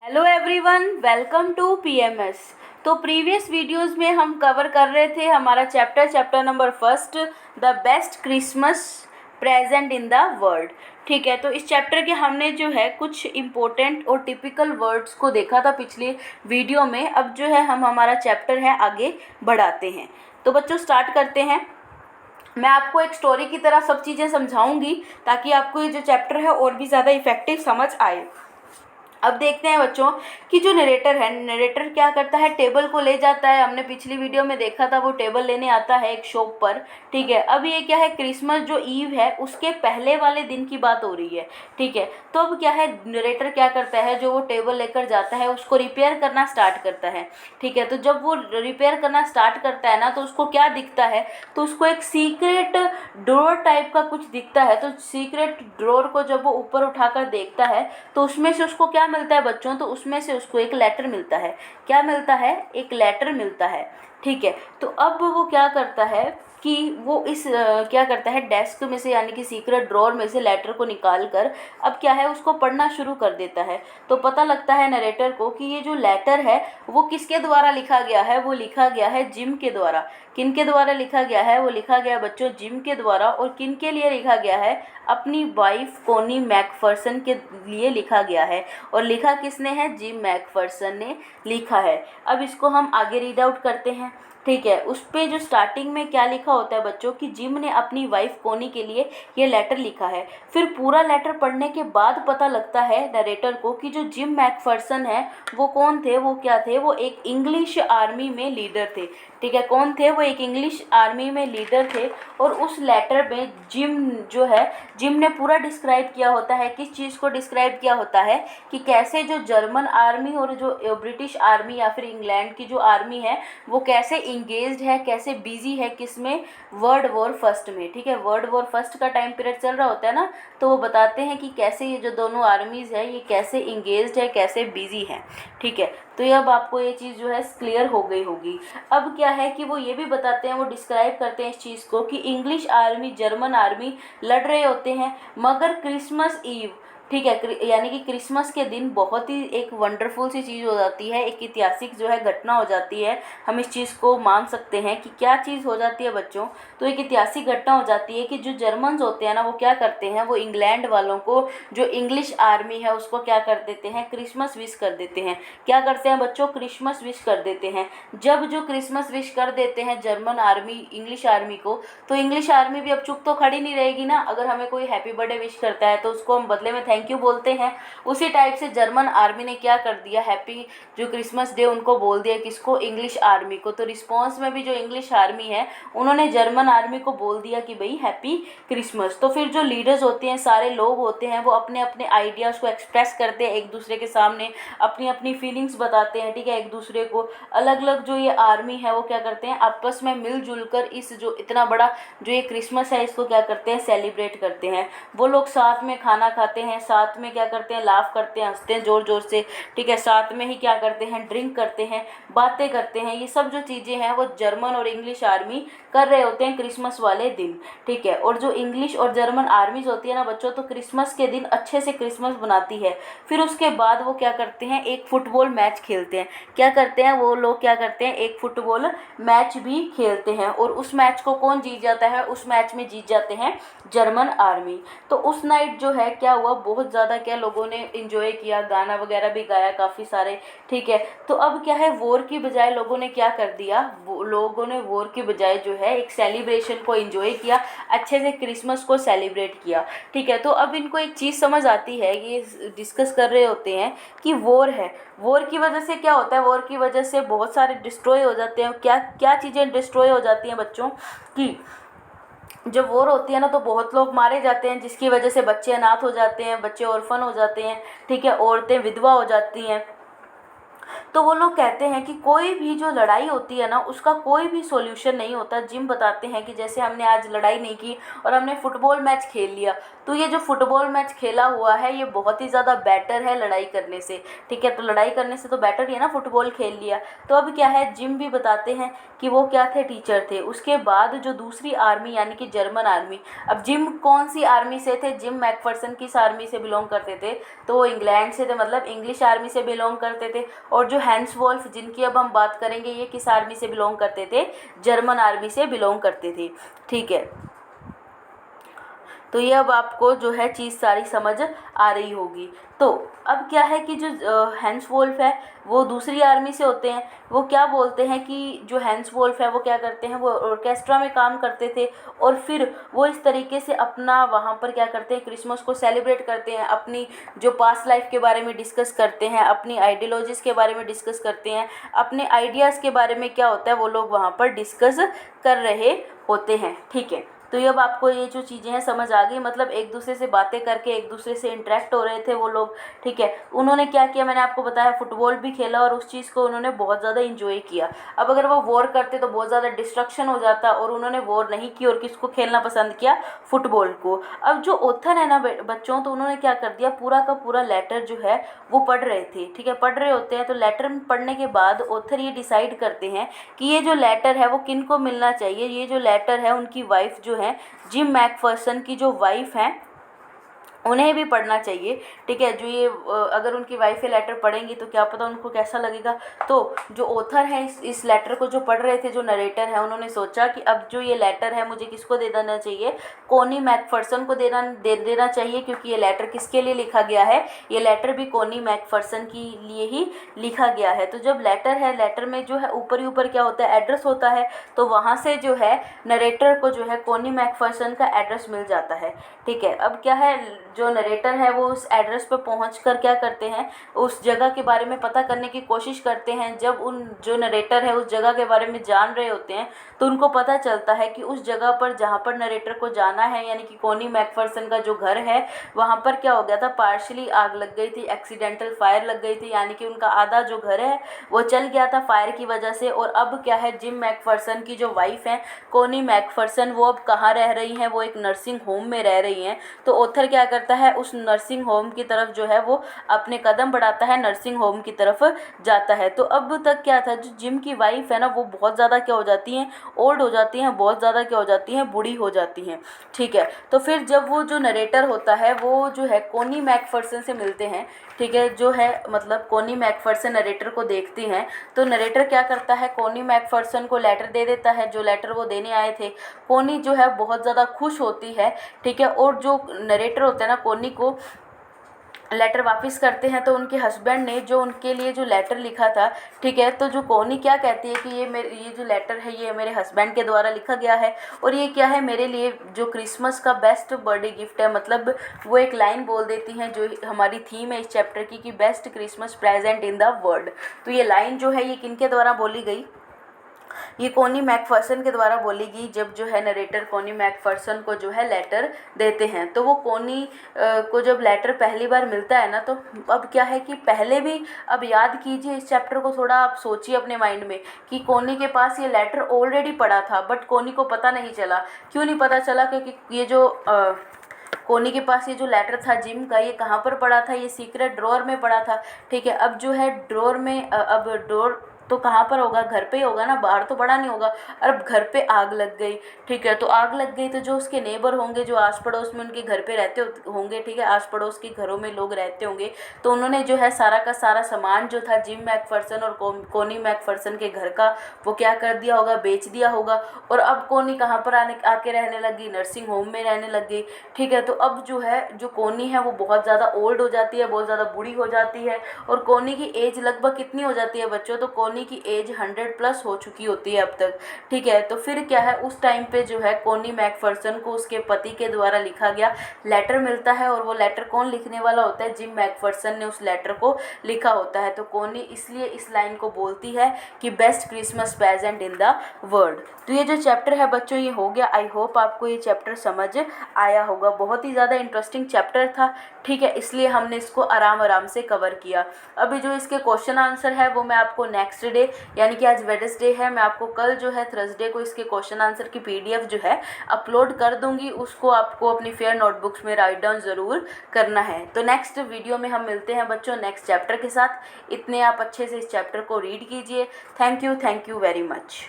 Hello everyone, welcome to PMS. तो previous videos में हम कवर कर रहे थे हमारा chapter number first, the best Christmas present in the world. ठीक है, तो इस चैप्टर के हमने जो है कुछ इम्पोर्टेंट और टिपिकल वर्ड्स को देखा था पिछले वीडियो में। अब जो है हम हमारा चैप्टर है आगे बढ़ाते हैं। तो बच्चों स्टार्ट करते हैं। मैं आपको एक स्टोरी की तरह सब चीज़ें समझाऊंगी ताकि आपको ये जो चैप्टर है और भी ज़्यादा इफेक्टिव समझ आए। अब देखते हैं बच्चों कि जो नरेटर क्या करता है, टेबल को ले जाता है। हमने पिछली वीडियो में देखा था वो टेबल लेने आता है एक शॉप पर। ठीक है, अब ये क्या है, क्रिसमस जो ईव है उसके पहले वाले दिन की बात हो रही है। ठीक है, तो अब क्या है, नरेटर क्या करता है, जो वो टेबल लेकर जाता है उसको रिपेयर करना स्टार्ट करता है। ठीक है, तो जब वो रिपेयर करना स्टार्ट करता है ना, तो उसको क्या दिखता है, तो उसको एक सीक्रेट ड्रॉर टाइप का कुछ दिखता है। तो सीक्रेट ड्रॉर को जब वो ऊपर उठाकर देखता है तो उसमें से उसको क्या मिलता है बच्चों, तो उसमें से उसको एक लेटर मिलता है। क्या मिलता है? एक लेटर मिलता है। ठीक है, तो अब वो क्या करता है कि वो क्या करता है, डेस्क में से यानी कि सीक्रेट ड्रॉर में से लेटर को निकाल कर अब क्या है उसको पढ़ना शुरू कर देता है। तो पता लगता है नरेटर को कि ये जो लेटर है वो किसके द्वारा लिखा गया है, वो लिखा गया है जिम के द्वारा। किन के द्वारा लिखा गया है? वो लिखा गया बच्चों जिम के द्वारा। और किन के लिए लिखा गया है? अपनी वाइफ कोनी मैकफर्सन के लिए लिखा गया है। और लिखा किसने है? जिम मैकफर्सन ने लिखा है। अब इसको हम आगे रीड आउट करते हैं। ठीक है, उस पे जो स्टार्टिंग में क्या लिखा होता है बच्चों कि जिम ने अपनी वाइफ कोनी के लिए ये लेटर लिखा है। फिर पूरा लेटर पढ़ने के बाद पता लगता है नरेटर को कि जो जिम मैकफर्सन है वो कौन थे, वो क्या थे, वो एक इंग्लिश आर्मी में लीडर थे। ठीक है, कौन थे? वो एक इंग्लिश आर्मी में लीडर थे। और उस लेटर में जिम ने पूरा डिस्क्राइब किया होता है। किस चीज़ को डिस्क्राइब किया होता है कि कैसे जो जर्मन आर्मी और जो ब्रिटिश आर्मी या फिर इंग्लैंड की जो आर्मी है वो कैसे इंगेज्ड है, कैसे बिजी है, किसमें? वर्ल्ड वॉर फर्स्ट में। ठीक है, वर्ल्ड वॉर फर्स्ट का टाइम पीरियड चल रहा होता है ना, तो वो बताते हैं कि कैसे ये जो दोनों आर्मीज़ है ये कैसे इंगेज्ड है, कैसे बिजी है। ठीक है, तो ये अब आपको ये चीज़ जो है क्लियर हो गई होगी। अब क्या है कि वो ये भी बताते हैं, वो डिस्क्राइब करते हैं इस चीज़ को कि इंग्लिश आर्मी जर्मन आर्मी लड़ रहे होते हैं, मगर क्रिसमस ईव, ठीक है, यानी कि क्रिसमस के दिन बहुत ही एक वंडरफुल सी चीज़ हो जाती है, एक ऐतिहासिक जो है घटना हो जाती है। हम इस चीज़ को मान सकते हैं कि क्या चीज़ हो जाती है बच्चों, तो एक ऐतिहासिक घटना हो जाती है कि जो जर्मन्स होते हैं ना वो क्या करते हैं, वो इंग्लैंड वालों को, जो इंग्लिश आर्मी है उसको क्या कर देते हैं, क्रिसमस विश कर देते हैं। क्या करते हैं बच्चों? क्रिसमस विश कर देते हैं। जब जो क्रिसमस विश कर देते हैं जर्मन आर्मी इंग्लिश आर्मी को, तो इंग्लिश आर्मी भी अब चुप तो खड़ी नहीं रहेगी ना। अगर हमें कोई हैप्पी बर्थडे विश करता है तो उसको हम बदले में थैंक यू बोलते हैं। उसी टाइप से जर्मन आर्मी ने क्या कर दिया, हैप्पी जो क्रिसमस डे उनको बोल दिया। किसको? इंग्लिश आर्मी को। तो रिस्पॉन्स में भी जो इंग्लिश आर्मी है उन्होंने जर्मन आर्मी को बोल दिया कि भाई हैप्पी क्रिसमस। तो फिर जो लीडर्स होते हैं, सारे लोग होते हैं, वो अपने अपने आइडियाज़ को एक्सप्रेस करते हैं एक दूसरे के सामने, अपनी अपनी फीलिंग्स बताते हैं। ठीक है, एक दूसरे को अलग अलग जो ये आर्मी है वो क्या करते हैं, आपस में मिलजुल कर इस जो इतना बड़ा जो ये क्रिसमस है इसको क्या करते हैं, सेलिब्रेट करते हैं। वो लोग साथ में खाना खाते हैं, साथ में क्या करते हैं, लाफ करते हैं, हंसते हैं ज़ोर ज़ोर से। ठीक है, साथ में ही क्या करते हैं, ड्रिंक करते हैं, बातें करते हैं। ये सब जो चीज़ें हैं वो जर्मन और इंग्लिश आर्मी कर रहे होते हैं क्रिसमस वाले दिन। ठीक है, और जो इंग्लिश और जर्मन आर्मीज होती है ना बच्चों, तो क्रिसमस के दिन अच्छे से क्रिसमस बनाती है। फिर उसके बाद वो क्या करते हैं, एक फुटबॉल मैच खेलते हैं। क्या करते हैं वो लोग, क्या करते हैं, एक फुटबॉल मैच भी खेलते हैं। और उस मैच को कौन जीत जाता है? उस मैच में जीत जाते हैं जर्मन आर्मी। तो उस नाइट जो है क्या हुआ, बहुत ज़्यादा क्या लोगों ने इंजॉय किया, गाना वगैरह भी गाया काफ़ी सारे। ठीक है, तो अब क्या है, वॉर की बजाय लोगों ने क्या कर दिया, लोगों ने वॉर की बजाय जो है एक सेलिब्रेशन को एंजॉय किया, अच्छे से क्रिसमस को सेलिब्रेट किया। ठीक है, तो अब इनको एक चीज़ समझ आती है, ये डिस्कस कर रहे होते हैं कि वॉर है, वॉर की वजह से क्या होता है, वॉर की वजह से बहुत सारे डिस्ट्रॉय हो जाते हैं। क्या क्या चीज़ें डिस्ट्रॉय हो जाती हैं बच्चों कि जब वॉर होती है ना तो बहुत लोग मारे जाते हैं, जिसकी वजह से बच्चे अनाथ हो जाते हैं, बच्चे ऑर्फन हो जाते हैं। ठीक है, औरतें विधवा हो जाती हैं। तो वो लोग कहते हैं कि कोई भी जो लड़ाई होती है ना, उसका कोई भी सॉल्यूशन नहीं होता। जिम बताते हैं कि जैसे हमने आज लड़ाई नहीं की और हमने फुटबॉल मैच खेल लिया, तो ये जो फुटबॉल मैच खेला हुआ है ये बहुत ही ज़्यादा बेटर है लड़ाई करने से, ठीक है। तो लड़ाई करने से तो बेटर ही है ना, फुटबॉल खेल लिया। तो अब क्या है, जिम भी बताते हैं कि वो क्या थे, टीचर थे। उसके बाद जो दूसरी आर्मी यानी कि जर्मन आर्मी, अब जिम कौन सी आर्मी से थे, जिम मैकफर्सन किस आर्मी से बिलोंग करते थे, तो वो इंग्लैंड से थे, मतलब इंग्लिश आर्मी से बिलोंग करते थे। और जो हैंस वॉल्फ जिनकी अब हम बात करेंगे, ये किस आर्मी से बिलोंग करते थे, जर्मन आर्मी से बिलोंग करते थे, ठीक है। तो ये अब आपको जो है चीज़ सारी समझ आ रही होगी। तो अब क्या है कि जो हैंस वोल्फ है वो दूसरी आर्मी से होते हैं। वो क्या बोलते हैं कि जो हैंस वोल्फ है वो क्या करते हैं, वो ऑर्केस्ट्रा में काम करते थे और फिर वो इस तरीके से अपना वहाँ पर क्या करते हैं, क्रिसमस को सेलिब्रेट करते हैं, अपनी जो पास्ट लाइफ के बारे में डिस्कस करते हैं, अपनी आइडियोलॉजीज़ के बारे में डिस्कस करते हैं, अपने आइडियाज़ के बारे में क्या होता है वो लोग वहाँ पर डिस्कस कर रहे होते हैं, ठीक है। तो ये अब आपको ये जो चीज़ें हैं समझ आ गई, मतलब एक दूसरे से बातें करके एक दूसरे से इंटरेक्ट हो रहे थे वो लोग, ठीक है। उन्होंने क्या किया, मैंने आपको बताया, फुटबॉल भी खेला और उस चीज़ को उन्होंने बहुत ज़्यादा इंजॉय किया। अब अगर वो वॉर करते तो बहुत ज़्यादा डिस्ट्रक्शन हो जाता, और उन्होंने वॉर नहीं की और किसको खेलना पसंद किया, फुटबॉल को। अब जो ऑथर है ना बच्चों, तो उन्होंने क्या कर दिया, पूरा का पूरा लेटर जो है वो पढ़ रहे थे, ठीक है। पढ़ रहे होते हैं तो लेटर पढ़ने के बाद ऑथर ये डिसाइड करते हैं कि ये जो लेटर है वो किन को मिलना चाहिए। ये जो लेटर है उनकी वाइफ जो है, जिम मैकफर्सन की जो वाइफ हैं, उन्हें भी पढ़ना चाहिए, ठीक है। जो ये अगर उनकी वाइफ ये लेटर पढ़ेंगी तो क्या पता उनको कैसा लगेगा। तो जो ऑथर है इस लेटर को जो पढ़ रहे थे, जो नरेटर है, उन्होंने सोचा कि अब जो ये लेटर है मुझे किसको दे देना चाहिए, कोनी मैकफर्सन को दे देना चाहिए, क्योंकि ये लेटर किसके लिए लिखा गया है, ये लेटर भी कोनी मैकफर्सन के लिए ही लिखा गया है। तो जब लेटर है, लेटर में जो है ऊपर ही ऊपर क्या होता है, एड्रेस होता है, तो वहाँ से जो है नरेटर को जो है कोनी मैकफर्सन का एड्रेस मिल जाता है, ठीक है। अब क्या है, जो नरेटर है वो उस एड्रेस पर पहुंचकर क्या करते हैं, उस जगह के बारे में पता करने की कोशिश करते हैं। जब उन जो नरेटर है उस जगह के बारे में जान रहे होते हैं तो उनको पता चलता है कि उस जगह पर जहाँ पर नरेटर को जाना है, यानी कि कोनी मैकफर्सन का जो घर है, वहाँ पर क्या हो गया था, पार्शली आग लग गई थी, एक्सीडेंटल फायर लग गई थी, यानी कि उनका आधा जो घर है वो चल गया था फायर की वजह से। और अब क्या है, जिम मैकफर्सन की जो वाइफ है कोनी मैकफर्सन, वो अब कहाँ रह रही हैं, वो एक नर्सिंग होम में रह रही हैं। तो ऑथर क्या करता है, उस नर्सिंग होम की तरफ जो है वो अपने कदम बढ़ाता है, नर्सिंग होम की तरफ जाता है। तो अब तक क्या था, जो जिम की वाइफ है ना वो बहुत ज़्यादा क्या हो जाती हैं, ओल्ड हो जाती हैं, बहुत ज़्यादा क्या हो जाती हैं, बूढ़ी हो जाती हैं, ठीक है। तो फिर जब वो जो नरेटर होता है वो जो है कोनी मैकफर्सन से मिलते हैं, ठीक है, जो है मतलब कोनी मैकफर्सन नरेटर को देखती हैं। तो नरेटर क्या करता है, कोनी मैकफर्सन को लेटर दे देता है, जो लेटर वो देने आए थे। कोनी जो है बहुत ज़्यादा खुश होती है, ठीक है। और जो नरेटर होते हैं ना, कोनी को लेटर वापस करते हैं तो उनके हस्बैंड ने जो उनके लिए जो लेटर लिखा था, ठीक है, तो जो कोनी क्या कहती है कि ये जो लेटर है ये मेरे हस्बैंड के द्वारा लिखा गया है, और ये क्या है, मेरे लिए जो क्रिसमस का बेस्ट बर्थडे गिफ्ट है। मतलब वो एक लाइन बोल देती हैं जो हमारी थीम है इस चैप्टर की, कि best Christmas present in the world. तो ये लाइन जो है ये किनके द्वारा बोली गई, ये कोनी मैकफर्सन के द्वारा बोली गई। जब जो है नरेटर कोनी मैकफर्सन को जो है लेटर देते हैं, तो वो कोनी को जब लेटर पहली बार मिलता है ना, तो अब क्या है कि पहले भी, अब याद कीजिए इस चैप्टर को, थोड़ा आप सोचिए अपने माइंड में कि कोनी के पास ये लेटर ऑलरेडी पड़ा था, बट कोनी को पता नहीं चला। क्यों नहीं पता चला, क्योंकि ये जो कोनी के पास ये जो लेटर था जिम का, ये कहाँ पर पड़ा था, ये सीक्रेट ड्रॉअर में पड़ा था, ठीक है। अब जो है ड्रॉअर में, अब ड्रॉअर तो कहाँ पर होगा, घर पे ही होगा ना, बाहर तो पड़ा नहीं होगा। और अब घर पे आग लग गई, ठीक है। तो आग लग गई तो जो उसके नेबर होंगे, जो आस पड़ोस में उनके घर पे रहते होंगे, ठीक है, आस पड़ोस के घरों में लोग रहते होंगे, तो उन्होंने जो है सारा का सारा सामान जो था जिम मैकफर्सन और कोनी मैकफर्सन के घर का, वो क्या कर दिया होगा, बेच दिया होगा। और अब कोनी कहाँ पर आके रहने लगी, नर्सिंग होम में रहने लग गई, ठीक है। तो अब जो है, जो कोनी है वो बहुत ज़्यादा ओल्ड हो जाती है, बहुत ज़्यादा बूढ़ी हो जाती है। और कोनी की एज लगभग कितनी हो जाती है बच्चों, तो कोनी कोनी की एज 100+ हो चुकी होती है अब तक, ठीक है। तो फिर क्या है, उस टाइम पे जो है कोनी मैकफर्सन को उसके पति के द्वारा लिखा गया लेटर मिलता है, और वो लेटर कौन लिखने वाला होता है, जिम मैकफर्सन ने उस लेटर को लिखा होता है। तो कोनी इसलिए इस लाइन को बोलती है कि best Christmas present in the world. तो ये जो चैप्टर है बच्चों ये हो गया। आई होप आपको ये चैप्टर समझ आया होगा। बहुत ही ज़्यादा इंटरेस्टिंग चैप्टर था, ठीक है, इसलिए हमने इसको आराम आराम से कवर किया। अभी जो इसके क्वेश्चन आंसर है वो मैं आपको नेक्स्ट डे, यानी कि आज वेडनेसडे है, मैं आपको कल जो है थर्सडे को इसके क्वेश्चन आंसर की PDF जो है अपलोड कर दूंगी। उसको आपको अपनी फेयर नोटबुक्स में राइट डाउन ज़रूर करना है। तो नेक्स्ट वीडियो में हम मिलते हैं बच्चों नेक्स्ट चैप्टर के साथ। इतने आप अच्छे से इस चैप्टर को रीड कीजिए। Thank you very much.